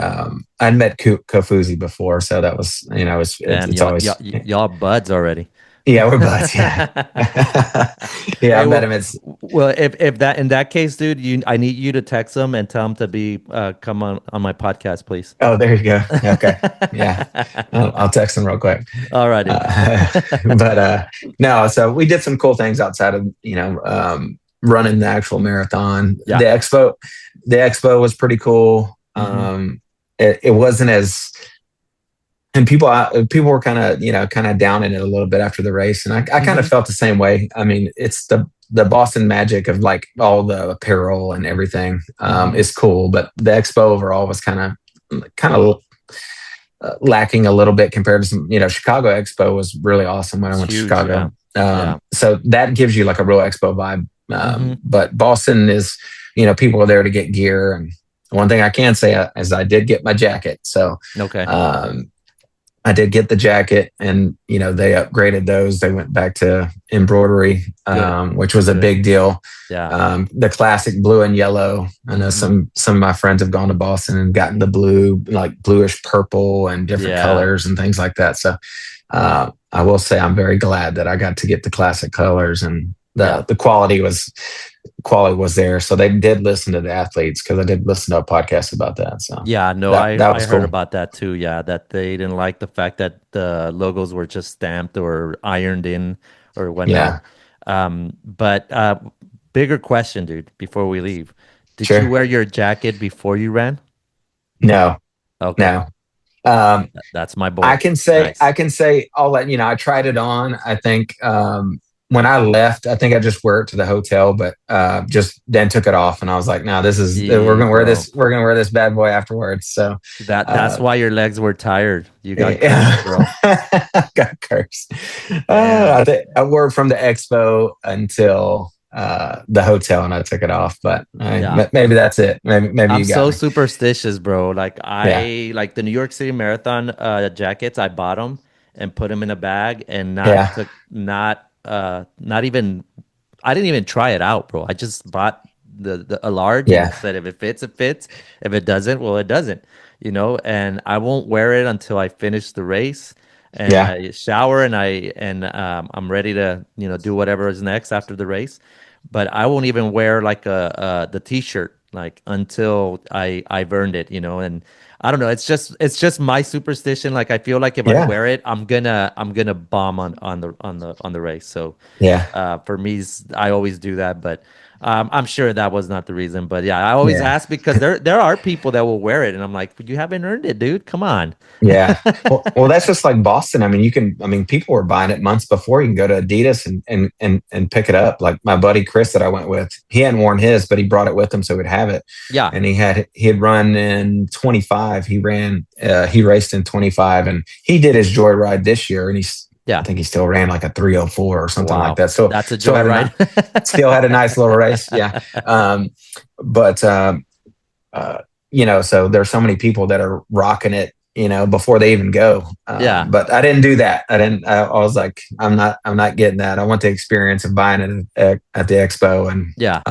I'd met Kofuzi before, so that was, it's Damn, it's y'all, always. y'all, y'all buds already. Yeah, we're buds. Yeah. Yeah, I Hey, met him. It's well, if that in that case, dude, I need you to text him and tell him to be come on my podcast, please. oh, there you go. Okay. Yeah. I'll text him real quick. Alrighty. Uh, but no, so we did some cool things outside of, running the actual marathon. Yeah. The expo was pretty cool. Hmm. It wasn't as, and people were kind of, kind of down in it a little bit after the race. And I kind of Hmm. felt the same way. I mean, it's the Boston magic of like all the apparel and everything, Hmm. is cool, but the expo overall was kind of lacking a little bit compared to some, Chicago Expo was really awesome when I It's went to huge. Yeah. Chicago. Yeah. So that gives you like a real expo vibe. Hmm. But Boston is, people are there to get gear. And one thing I can say is I did get my jacket. So, Okay. um, I did get the jacket, and they upgraded those. They went back to embroidery, Good. which was a Good. big deal. Yeah. The classic blue and yellow. I know Hmm. some of my friends have gone to Boston and gotten the blue, like bluish purple and different Yeah. colors and things like that. So I will say I'm very glad that I got to get the classic colors, and Yeah. the quality was there. So they did listen to the athletes, because I did listen to a podcast about that. So Yeah, no, that I was heard cool. about that too. Yeah, that they didn't like the fact that the logos were just stamped or ironed in or whatnot. Yeah, But bigger question, dude, before we leave. Did you sure. wear your jacket before you ran? No, Okay, no. Um, that's my I boy. can say, Nice. I'll let I tried it on. I think when I left, I think I just wore it to the hotel, but just then took it off, and I was like, "No, we're Yeah, gonna wear bro. this. We're gonna wear this bad boy afterwards." So, That's uh, why your legs were tired. You got cursed, yeah, bro. got cursed. Damn. I think I wore it from the expo until the hotel, and I took it off. But Yeah. maybe that's it. Maybe I'm you got so me. superstitious, bro. Like Yeah, I like the New York City Marathon jackets. I bought them and put them in a bag and yeah, not even I didn't even try it out, bro. I just bought a large and yeah, said if it fits, it fits. If it doesn't, well, it doesn't. And I won't wear it until I finish the race and yeah, I shower and I'm ready to do whatever is next after the race. But I won't even wear like the t-shirt like until I've earned it, and I don't know. It's just my superstition. Like I feel like if I yeah, wear it, I'm gonna bomb on the race. So yeah, for me, I always do that. But I'm sure that was not the reason. But yeah, I always yeah. ask because there are people that will wear it, and I'm like, you haven't earned it, dude. Come on. Yeah. Well, that's just like Boston. I mean, people were buying it months before. You can go to Adidas and pick it up. Like my buddy Chris that I went with, he hadn't worn his, but he brought it with him so he'd have it. Yeah. And he had run in 25. He raced in 25, and he did his joyride this year, and I Yeah. think he still ran like a 304 or something like Wow. that. So That's a still had joyride. still had a nice little race. Yeah. But uh, so there's so many people that are rocking it, before they even go. Yeah. But I didn't do that. I was like, I'm not getting that. I want the experience of buying it at the expo. And Yeah.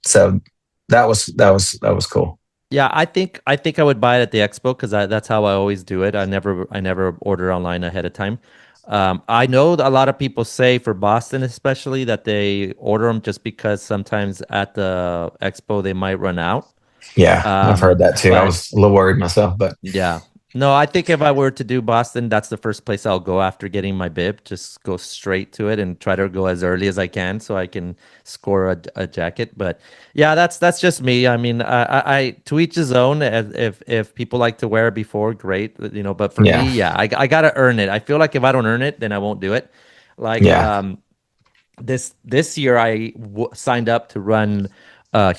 so that was cool. Yeah, I think I would buy it at the expo because that's how I always do it. I never order online ahead of time. I know that a lot of people say for Boston especially that they order them just because sometimes at the expo they might run out. Yeah, I've heard that too. I But was a little worried myself, but yeah. No, I think if I were to do Boston, that's the first place I'll go after getting my bib. Just go straight to it and try to go as early as I can so I can score a jacket. But yeah, that's just me. I mean, I to each his own. If people like to wear it before, great. But for me, yeah, yeah, I gotta earn it. I feel like if I don't earn it, then I won't do it. Like yeah, this year I signed up to run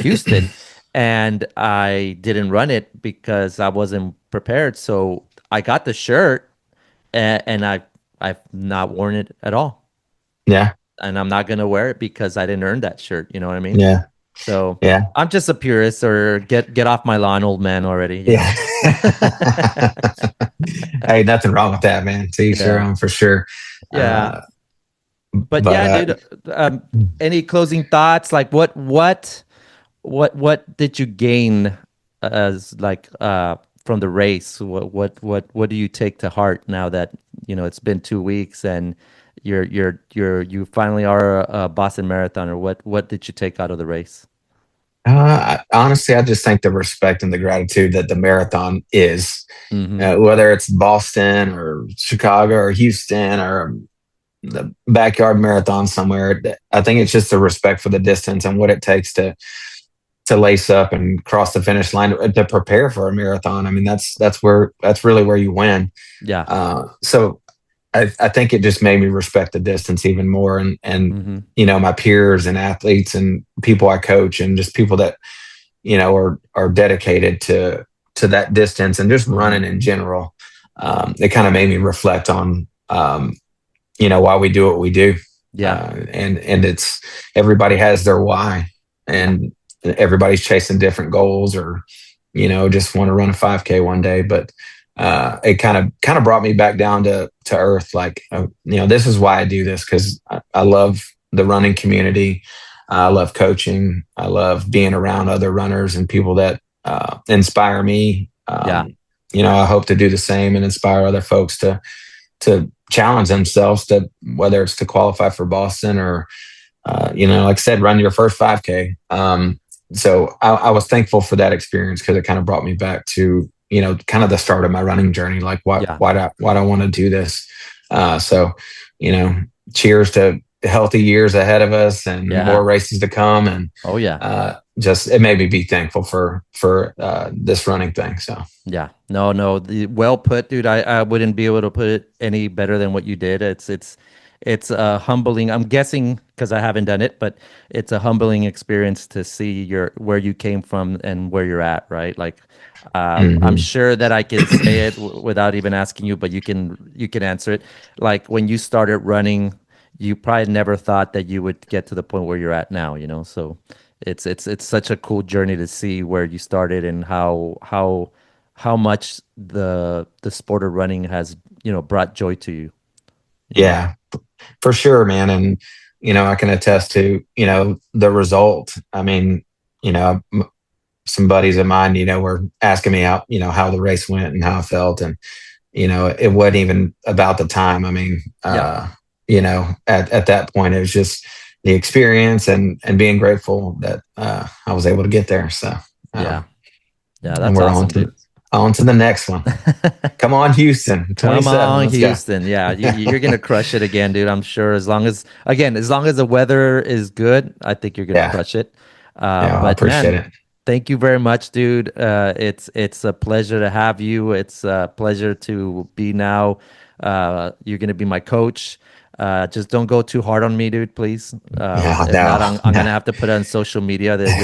Houston and I didn't run it because I wasn't prepared. So I got the shirt and I've not worn it at all. yeah, And I'm not gonna wear it because I didn't earn that shirt. You know what I mean? yeah, So yeah, I'm just a purist or get off my lawn, old man already. yeah. Hey, nothing wrong with that, man. To each their Yeah. own, for sure. Yeah. Uh, But but yeah, dude, any closing thoughts? Like what did you gain as like from the race? What do you take to heart now that it's been 2 weeks and you finally are a Boston Marathoner. What did you take out of the race? Honestly, I just think the respect and the gratitude that the marathon is, Mm-hmm. whether it's Boston or Chicago or Houston or the backyard marathon somewhere. I think it's just the respect for the distance and what it takes to lace up and cross the finish line to prepare for a marathon. I mean, that's really where you win. Yeah. So I think it just made me respect the distance even more, and Mm-hmm. my peers and athletes and people I coach and just people that are dedicated to that distance and just Mm-hmm. running in general. It kind of made me reflect on why we do what we do, Yeah. and it's everybody has their why, Yeah. and everybody's chasing different goals, or just want to run a 5K one day. But it kind of brought me back down to earth. Like, this is why I do this, because I love the running community. I love coaching. I love being around other runners and people that inspire me. Yeah. I hope to do the same and inspire other folks to challenge themselves, to whether it's to qualify for Boston or like I said, run your first 5K. So I was thankful for that experience, because it kind of brought me back to kind of the start of my running journey. Like, Yeah. why do I want to do this? So you know, cheers to healthy years ahead of us and Yeah. more races to come, and Oh yeah. just it made me be thankful for this running thing. So Yeah. No, no. Well put, dude. I wouldn't be able to put it any better than what you did. It's humbling. I'm guessing because I haven't done it, but it's a humbling experience to see where you came from and where you're at, right? Like, I'm mhm. sure that I can say it without even asking you, but you can answer it. Like when you started running, you probably never thought that you would get to the point where you're at now, you know? So it's such a cool journey to see where you started and how much the sport of running has, brought joy to you, you know? Yeah, for sure, man. And I can attest to the result. I mean, some buddies of mine, were asking me how the race went and how I felt, and it wasn't even about the time. I mean, Yeah. at that point, it was just the experience and being grateful that I was able to get there. So, Yeah. Yeah. and That's we're awesome, dude. on to the next one. Come on, Houston, Come 27. on, Let's go. Houston. Yeah, you're gonna crush it again, dude. I'm sure. As long as the weather is good, I think you're gonna Yeah, crush it. yeah, I But appreciate man, it. thank you very much, dude. It's a pleasure to have you. It's a pleasure to be now. You're gonna be my coach. Just don't go too hard on me, dude, please. Yeah, If not, no, I'm no. gonna have to put it on social media that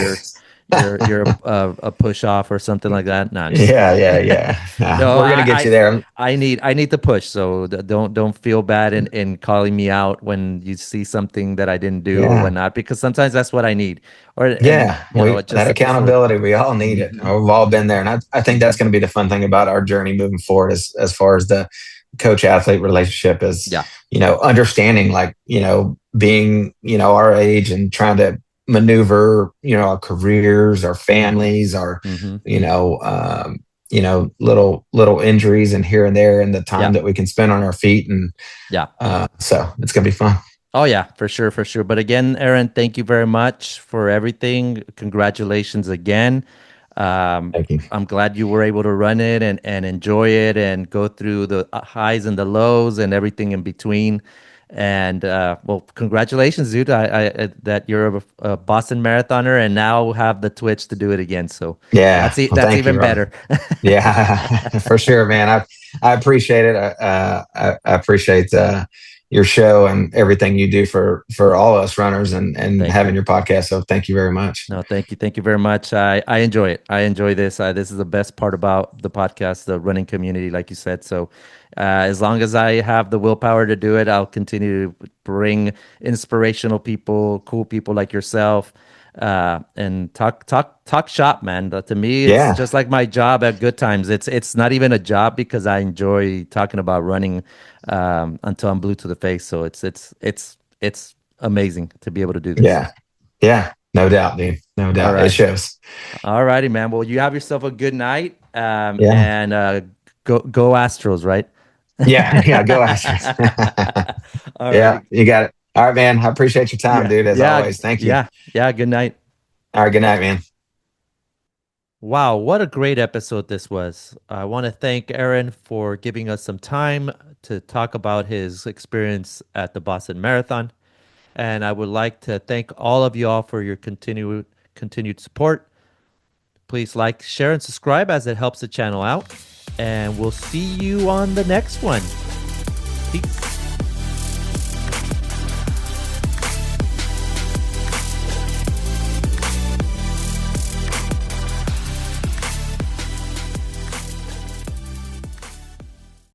you're a push off or something like that. Nah, just Yeah, yeah, yeah. no, We're gonna I, get you I there. I need to push. So don't feel bad in calling me out when you see something that I didn't do or Yeah, whatnot, because sometimes that's what I need. Or and yeah. That just for accountability, we all need it. hmm We've all been there, and I think that's going to be the fun thing about our journey moving forward, as far as the coach athlete relationship is, yeah. understanding, like, being our age and trying to maneuver, our careers, our hmm families, our hmm you know um, little injuries and here and there, and the Yeah. time that we can spend on our feet, and Yeah. so it's gonna be fun. Oh yeah, for sure, for sure. But again, Aaron, thank you very much for everything. Congratulations again. Um, Thank you. I'm glad you were able to run it and enjoy it and go through the highs and the lows and everything in between. And well, congratulations, dude. That you're a Boston marathoner and now have the twitch to do it again. So Yeah. Well, that's thank you, even Rob. better. Yeah, for sure, man. I appreciate it. I appreciate your show and everything you do for all us runners, and Thank you. having your podcast. So thank you very much. No, thank you. Thank you very much. I enjoy it. I enjoy this. This is the best part about the podcast, the running community, like you said. So, as long as I have the willpower to do it, I'll continue to bring inspirational people, cool people like yourself, and talk shop, man. But to me, it's Yeah, just like my job at Good Times. It's not even a job because I enjoy talking about running until I'm blue to the face. So it's amazing to be able to do this. yeah, yeah. No doubt, dude. No All doubt. It right. shows. All righty, man. Well, you have yourself a good night. Yeah, And go Astros, right? yeah, yeah. Go Astros. All Yeah, righty. you got it. All right, man. I appreciate your time, Yeah. dude, as Yeah. always. Thank you. Yeah. Good night. All right, good night, man. Wow, what a great episode this was. I want to thank Aaron for giving us some time to talk about his experience at the Boston Marathon. And I would like to thank all of you all for your continued support. Please like, share, and subscribe as it helps the channel out. And we'll see you on the next one. Peace.